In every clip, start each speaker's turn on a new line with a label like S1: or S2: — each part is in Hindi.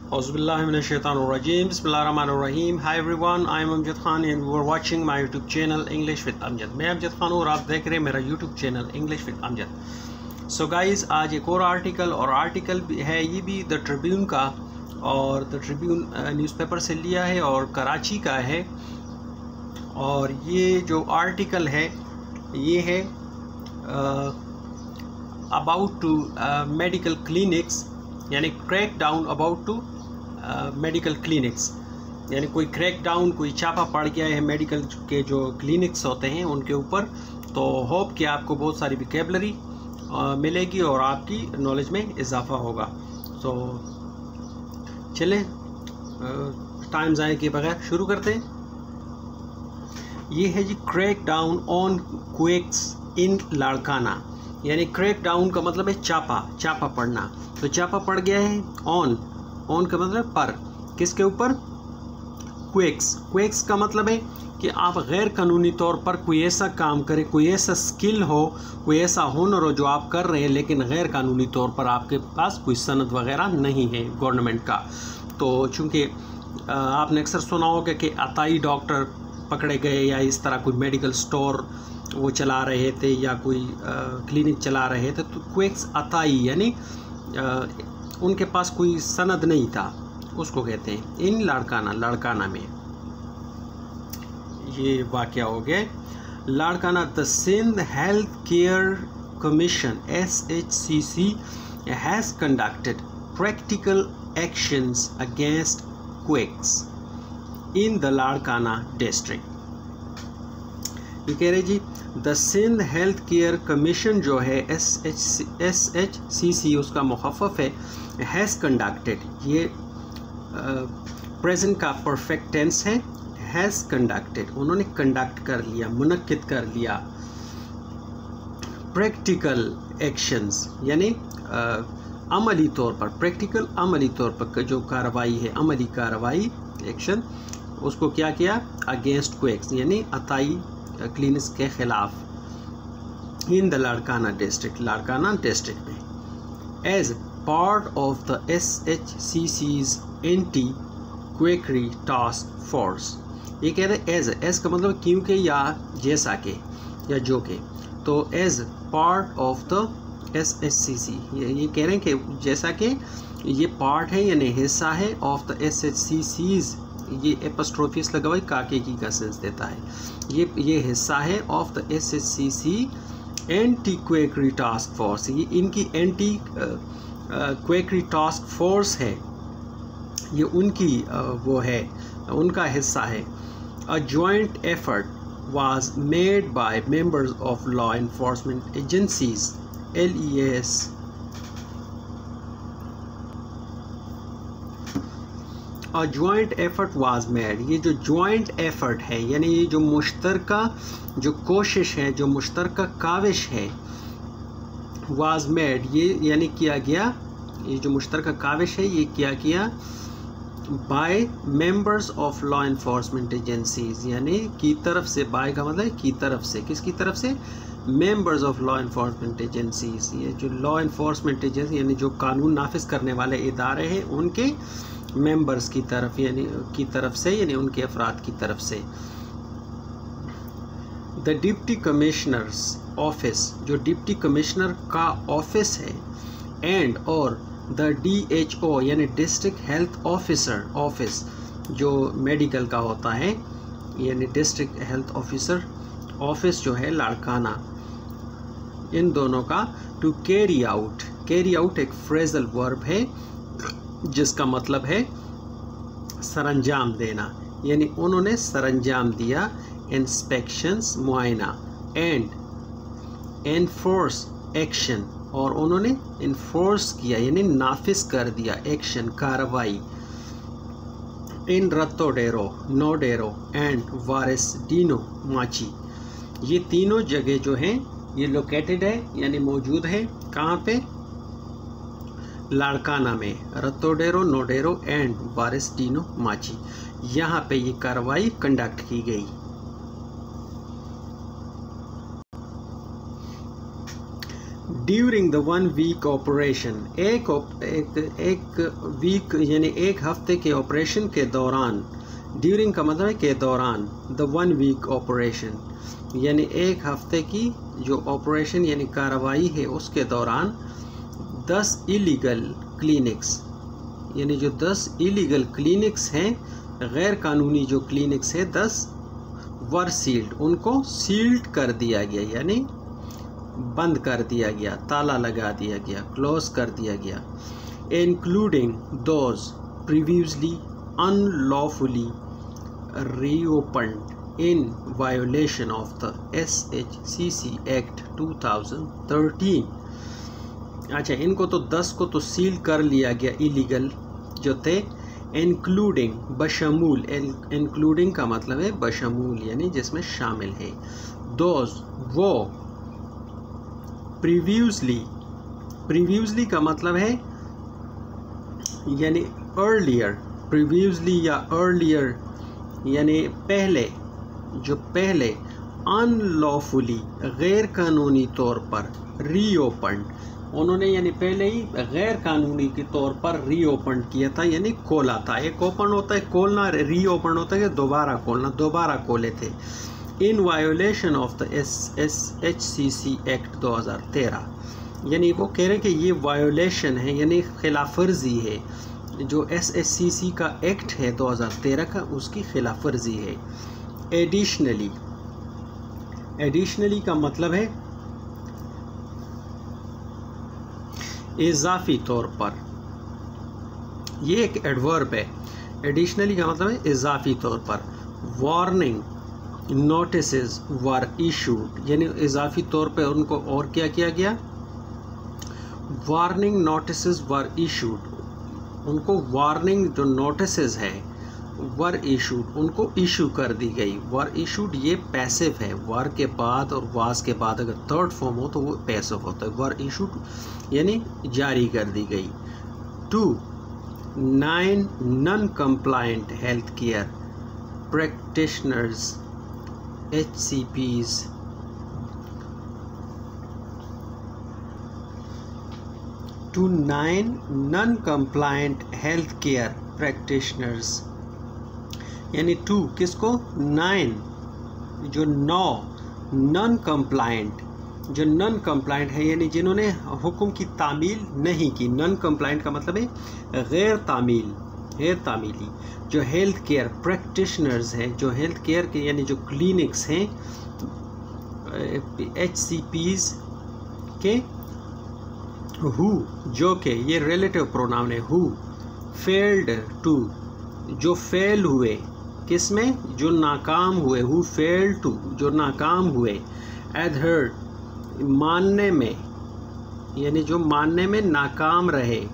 S1: Auzubillahiminash-shaytanir-rajim. Bismillahir-rahmanir-rahim. Hi everyone, I am Amjad Khan and you are watching my YouTube channel English with Amjad. मैं अमजद खान और आप देख रहे हैं मेरा YouTube channel English with Amjad. So guys, आज एक और आर्टिकल है, ये भी द ट्रिब्यून का, और द ट्रिब्यून न्यूज़पेपर से लिया है और कराची का है। और ये जो आर्टिकल है ये है अबाउट टू मेडिकल क्लिनिक्स, यानी crackdown about two medical clinics, यानी कोई क्रैक डाउन, कोई छापा पड़ गया है मेडिकल के जो क्लिनिक्स होते हैं उनके ऊपर। तो होप कि आपको बहुत सारी वोकैबुलरी मिलेगी और आपकी नॉलेज में इजाफा होगा। तो चलें टाइम ज़ाया के बगैर शुरू करते हैं। ये है जी क्रैक डाउन ऑन क्वेक्स इन लाड़काना, यानी क्रैक डाउन का मतलब है चापा पड़ना। तो चापा पड़ गया है ऑन का मतलब पर, किसके ऊपर? क्वेक्स का मतलब है कि आप गैर कानूनी तौर पर कोई ऐसा काम करें, कोई ऐसा स्किल हो, कोई ऐसा हुनर हो जो आप कर रहे हैं लेकिन गैर कानूनी तौर पर आपके पास कोई सनद वगैरह नहीं है गवर्नमेंट का। तो चूँकि आपने अक्सर सुना होगा कि अताई डॉक्टर पकड़े गए, या इस तरह कोई मेडिकल स्टोर वो चला रहे थे या कोई क्लिनिक चला रहे थे, तो क्वेक्स अताई यानी उनके पास कोई सनद नहीं था, उसको कहते हैं। इन लाड़काना में ये वाक़या हो गया। Larkana, the Sindh health care commission SHCC has conducted practical actions against quacks in the Larkana district. ये कह रहे जी the Sindh health care commission जो है SHCC उसका मुखफ़्फ़ है, हैज़ कंडक्टेड, ये प्रेजेंट का परफेक्ट टेंस है, हैज़ कंडक्टेड, उन्होंने कंडक्ट कर लिया, मुनक्किद कर लिया। प्रैक्टिकल एक्शंस यानी अमली तौर पर, प्रैक्टिकल अमली तौर पर जो कार्रवाई है, अमली कार्रवाई एक्शन, उसको क्या किया? अगेंस्ट क्वेक्स यानी अताई क्लिनिक्स के खिलाफ। इन द लाड़काना डिस्ट्रिक्ट में as part of the SHCC's anti quackery task force. ये कह रहे एज का मतलब क्योंकि या जैसा के या जो के, तो as part of the SHCC ये कह रहे हैं कि जैसा कि ये पार्ट है यानी हिस्सा है ऑफ द SHCC's, ये एपोस्ट्रोफिस लगा हुआ काके की का सेंस देता है, ये हिस्सा है of the SHCC anti quackery task force, ये इनकी एंटी क्वेकरी टास्क फोर्स है, ये उनकी वो है, उनका हिस्सा है। A joint effort was made by members of law enforcement agencies LEAS a joint effort was made. ये जो जॉइंट एफर्ट है यानी ये जो मुश्तरका जो कोशिश है, जो मुश्तरका काविश है, वाज मेड ये यानी किया गया, ये जो मुश्तरका काविश है ये किया by members of law enforcement agencies, यानी की तरफ से, बाय का मतलब की तरफ से, किसकी तरफ से? Members of law enforcement agencies, ये जो लॉ एनफोर्समेंट एजेंसी यानी जो कानून नाफिज करने वाले इदारे हैं उनके मेंबर्स की तरफ, यानी की तरफ से, यानी उनके अफराद की तरफ से। द डिप्टी कमिश्नर्स ऑफिस, जो डिप्टी कमिश्नर का ऑफिस है, एंड और द DHO यानी डिस्ट्रिक्ट हेल्थ ऑफिसर ऑफिस जो मेडिकल का होता है, यानी डिस्ट्रिक्ट हेल्थ ऑफिसर ऑफिस जो है लाड़काना, इन दोनों का टू कैरी आउट एक फ्रेजल वर्ब है जिसका मतलब है सरंजाम देना, यानी उन्होंने सरंजाम दिया इंस्पेक्शंस मुआयना, एंड एनफोर्स एक्शन, और उन्होंने इन्फोर्स किया यानी नाफिज कर दिया एक्शन कार्रवाई। इन रत्तोडेरो, नोडेरो एंड वारेसडीनो माची, ये तीनों जगह जो हैं ये लोकेटेड है यानी मौजूद है कहाँ पे? लाड़काना में। रत्तोडेरो, नोडेरो एंड वारेसडीनो माची, यहाँ पे ये कार्रवाई कंडक्ट की गई। ड्यूरिंग द 1 वीक ऑपरेशन, एक वीक यानी एक हफ्ते के ऑपरेशन के दौरान, ड्यूरिंग का मतलब है के दौरान, द 1 वीक ऑपरेशन यानी एक हफ्ते की जो ऑपरेशन यानी कार्रवाई है उसके दौरान 10 इलीगल क्लिनिक्स यानी जो 10 इलीगल क्लिनिक्स हैं, गैर कानूनी जो क्लिनिक्स है 10 वर सील्ड, उनको सील्ड कर दिया गया यानी बंद कर दिया गया, ताला लगा दिया गया, क्लोज कर दिया गया। Including those previously unlawfully reopened in violation of the SHCC act 2013। अच्छा, इनको तो 10 को तो सील कर लिया गया इलीगल जो थे, इंक्लूडिंग बशमूल, इंक्लूडिंग का मतलब है बशमूल यानी जिसमें शामिल है, दोज वो, प्रीवियसली का मतलब है यानी अर्लियर, प्रीवियसली या अर्लियर यानी पहले, जो पहले अनलॉफुली गैर कानूनी तौर पर रीओपन, उन्होंने यानी पहले ही गैर कानूनी के तौर पर रीओपन किया था यानी खोला था। एक ओपन होता है खोलना, रीओपन होता है कि दोबारा खोलना, दोबारा खोले थे। इन violation of the SHCC act 2013 यानी वो कह रहे हैं कि ये वायोलेशन है यानी खिलाफवर्जी है, जो SHCC का एक्ट है 2013 का उसकी खिलाफवर्जी है। एडिशनली का मतलब है इजाफी तौर पर, ये एक एडवर्ब है। एडिशनली का मतलब है इजाफी तौर पर। वार्निंग नोटिसेस वर इशूड यानी इजाफी तौर पे उनको और क्या किया गया, वार्निंग नोटिसेस वर इशूड, उनको वार्निंग जो नोटिसेस है वर इशूड उनको इशू कर दी गई। वर इशूड ये पैसिव है, वर के बाद और वाज के बाद अगर थर्ड फॉर्म हो तो वो पैसिव होता है। वर इशूड यानी जारी कर दी गई। 2 9 non compliant health care practitioners HCPs to 9 non-compliant health care practitioners यानी 2 किसको 9 जो 9 नॉन कंप्लायंट, जो नॉन कंप्लायंट है यानी जिन्होंने हुक्म की तामील नहीं की। नॉन कंप्लायंट का मतलब है गैर तामीली, जो हेल्थ केयर प्रैक्टिशनर्स हैं, जो हेल्थ केयर के यानी जो क्लिनिक्स हैं HCPs के, हु जो के ये रिलेटिव प्रोनाउन है, हु फेल्ड टू जो फेल हुए, किसमें जो नाकाम हुए, हु फेल्ड टू जो नाकाम हुए, एडहर्ड मानने में यानी जो मानने में नाकाम रहे,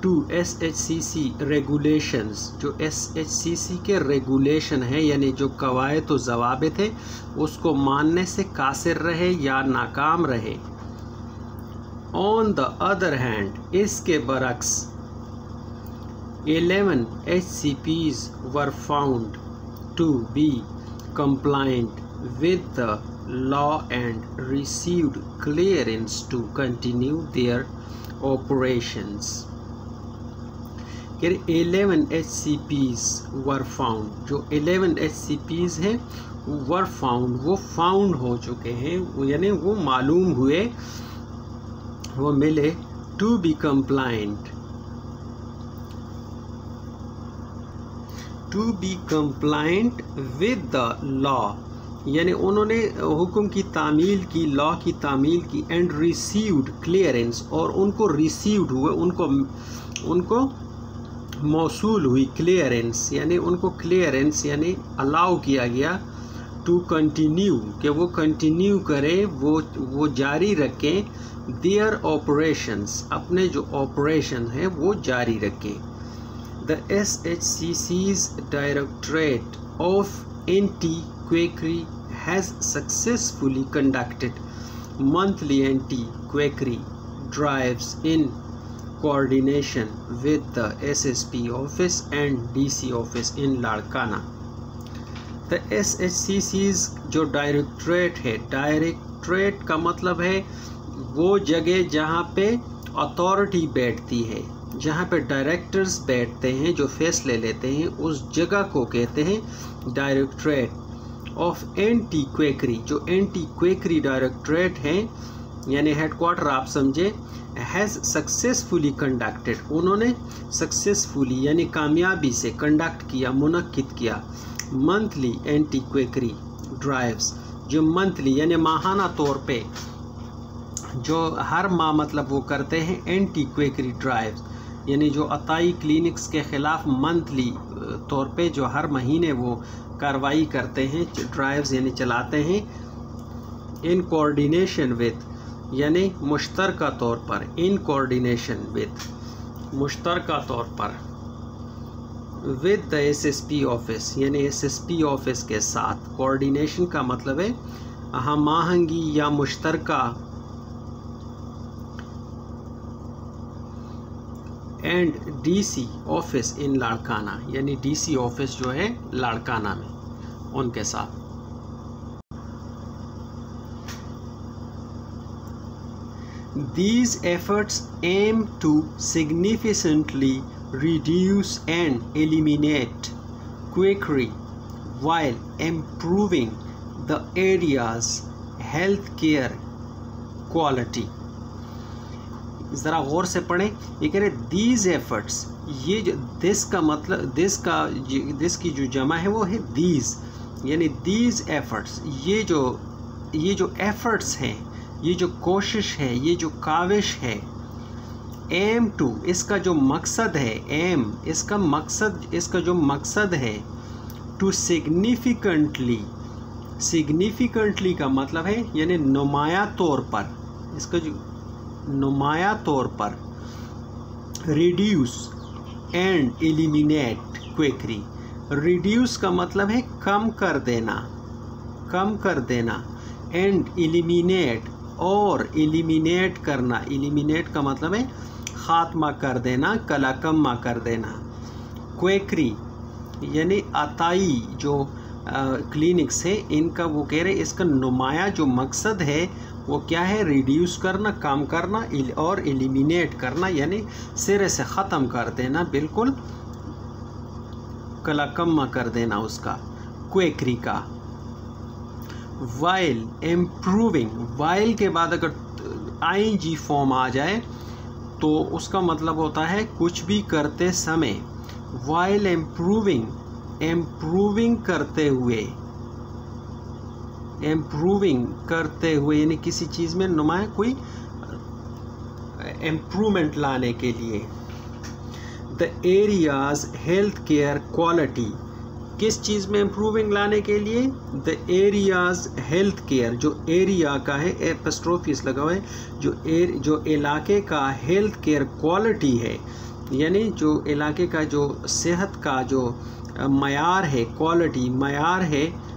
S1: टू SHCC रेगुलेशंस जो SHCC के रेगुलेशन है यानी जो कवायद व ज़वाबित है उसको मानने से कासिर रहे या नाकाम रहे। ऑन द अदर हैंड इसके बरक्स 11 HCPs were found to be compliant with the law and received clearance to continue their operations. 11 HCPs were found, जो 11 HCPs हैं वर फाउंड, वो फाउंड हो चुके हैं यानी वो मालूम हुए, वो मिले, to be compliant with the law यानी उन्होंने हुक्म की तामील की, लॉ की तामील की, एंड रिसीव्ड क्लियरेंस और उनको रिसीव्ड हुए, उनको मौसूल हुई क्लियरेंस यानी उनको क्लियरेंस यानी अलाउ किया गया टू कंटिन्यू कि वो कंटिन्यू करें, वो जारी रखें देयर ऑपरेशंस अपने जो ऑपरेशन हैं वो जारी रखें। The SHCC's Directorate of Anti-Quackery has successfully conducted monthly anti-quackery drives in coordination with the SSP office and DC office in Larkana. The SHCC's जो डायरेक्टरेट है, डायरेक्टरेट का मतलब है वो जगह जहाँ पे अथॉरिटी बैठती है, जहाँ पे डायरेक्टर्स बैठते हैं जो फैसले लेते हैं, उस जगह को कहते हैं डायरेक्टरेट ऑफ एंटी क्वेकरी। जो एंटी क्वेकरी डायरेक्टरेट हैं यानी हेडक्वार्टर आप समझे, हैज़ सक्सेसफुली कंडक्टेड, उन्होंने सक्सेसफुली यानी कामयाबी से कंडक्ट किया, मुनक्किद किया मंथली एंटी क्वेकरी ड्राइव्स, जो मंथली यानी माहाना तौर पे, जो हर माह मतलब वो करते हैं एंटी क्वेकरी ड्राइव्स, यानी जो अताई क्लिनिक्स के ख़िलाफ़ मंथली तौर पे जो हर महीने वो कार्रवाई करते हैं, ड्राइव्स यानी चलाते हैं, इन कोऑर्डिनेशन विद यानी मुश्तरका तौर पर, इन कोऑर्डिनेशन विद मुश्तरका तौर पर, विद द एसएसपी ऑफिस यानी एसएसपी ऑफिस के साथ। कोऑर्डिनेशन का मतलब है हमआहंगी या मुश्तरका, and DC office in Larkana यानी डीसी ऑफिस जो है लाड़काना में, उनके साथ। These efforts aim to significantly reduce and eliminate quackery while improving the area's healthcare quality। ज़रा गौर से पढ़ें, ये कह रहे these efforts, ये जो this का मतलब this की जो जमा है वो है these, यानी these efforts, ये जो efforts हैं, ये जो कोशिश है, ये जो काविश है, एम टू इसका जो मकसद है, एम इसका जो मकसद है, टू सिग्निफिकेंटली का मतलब है यानी नुमाया तौर पर, इसका जो नुमाया तौर पर, reduce and eliminate quackery. Reduce का मतलब है कम कर देना, एंड एलिमिनेट और एलिमिनेट करना, एलिमिनेट का मतलब है ख़ात्मा कर देना, कलाकम्मा कर देना। क्वेकरी यानी अताई जो क्लिनिक्स है इनका वो कह रहे इसका नुमाया जो मकसद है वो क्या है, रिड्यूस करना, कम करना, और एलिमिनेट करना यानी सिरे से ख़त्म कर देना, बिल्कुल कलाकम्मा कर देना उसका, क्वेकरी का। वाइल इम्प्रूविंग, वाइल के बाद अगर आईएनजी फॉर्म आ जाए तो उसका मतलब होता है कुछ भी करते समय। वाइल इम्प्रूविंग करते हुए यानी किसी चीज़ में नुमाया कोई इम्प्रूवमेंट लाने के लिए। The areas health care quality, किस चीज़ में इम्प्रूविंग लाने के लिए, द एरियाज हेल्थ केयर, जो एरिया का है एपस्ट्रोफिस लगा हुआ है, जो इलाके का हेल्थ केयर क्वालिटी है, यानी जो इलाके का जो सेहत का जो मयार है, क्वालिटी मयार है,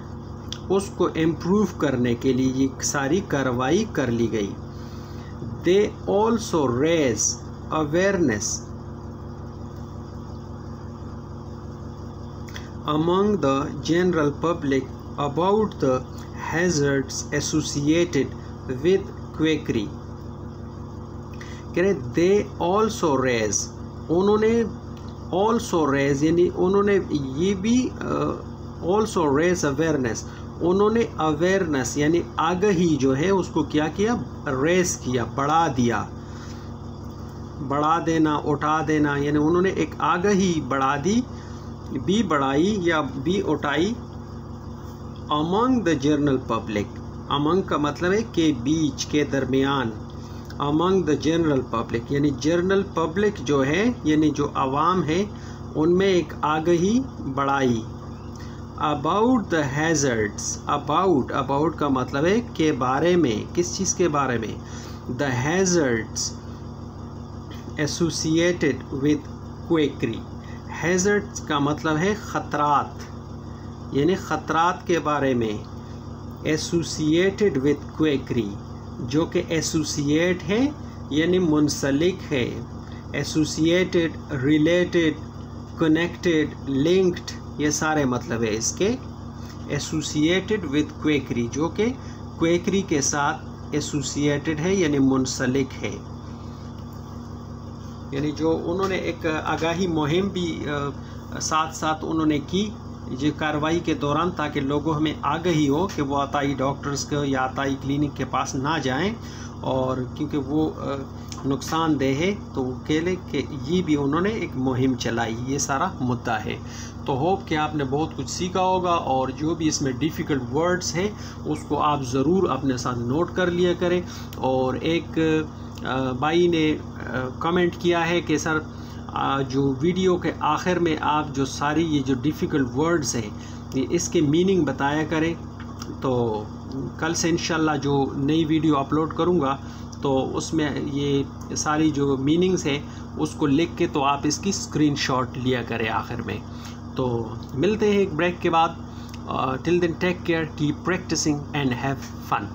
S1: उसको इम्प्रूव करने के लिए ये सारी कार्रवाई कर ली गई। They also raise awareness among the general public about the hazards associated with quackery। कह रहे they also raise, उन्होंने also raise यानी उन्होंने ये भी also raise awareness, उन्होंने awareness यानी आगाही जो है उसको क्या किया, raise किया, बढ़ा देना, उठा देना, यानी उन्होंने एक आगाही बढ़ा दी, भी बढ़ाई या भी उठाई। Among the general public, among का मतलब है के बीच, के दरमियान, अमंग द जनरल पब्लिक यानी जनरल पब्लिक जो है यानी जो आवाम है उनमें एक आगाही बढ़ाई। अबाउट द हैज़र्ड्स, अबाउट का मतलब है के बारे में, किस चीज़ के बारे में, the hazards associated with quackery. Hazards का मतलब है ख़तरात, यानी ख़तरात के बारे में। एसोसिएटेड विद क्वेकरी, जो कि एसोसिएट है यानी मुंसलिक है, एसोसिएटेड, रिलेटेड, कनेक्टेड, लिंक्ड, ये सारे मतलब है इसके। एसोसिएटेड विद क्वेकरी, जो कि क्वेकरी के साथ एसोसिएटेड है यानी मुंसलिक है। यानी जो उन्होंने एक आगाही मुहिम भी साथ साथ उन्होंने की ये कार्रवाई के दौरान, ताकि लोगों हमें आगाही हो कि वो अताई डॉक्टर्स के या अताई क्लिनिक के पास ना जाएं, और क्योंकि वो नुकसानदेह है, तो वो कहले कि ये भी उन्होंने एक मुहिम चलाई। ये सारा मुद्दा है। तो होप कि आपने बहुत कुछ सीखा होगा, और जो भी इसमें डिफ़िकल्ट वर्ड्स हैं उसको आप ज़रूर अपने साथ नोट कर लिया करें। और एक भाई ने कमेंट किया है कि सर जो वीडियो के आखिर में आप जो सारी ये जो डिफ़िकल्ट वर्ड्स हैं इसके मीनिंग बताया करें। तो कल से इंशाल्लाह जो नई वीडियो अपलोड करूँगा तो उसमें ये सारी जो मीनिंग्स है उसको लिख के तो आप इसकी स्क्रीनशॉट लिया करें आखिर में। तो मिलते हैं एक ब्रेक के बाद। Till then take care, keep practising and have fun.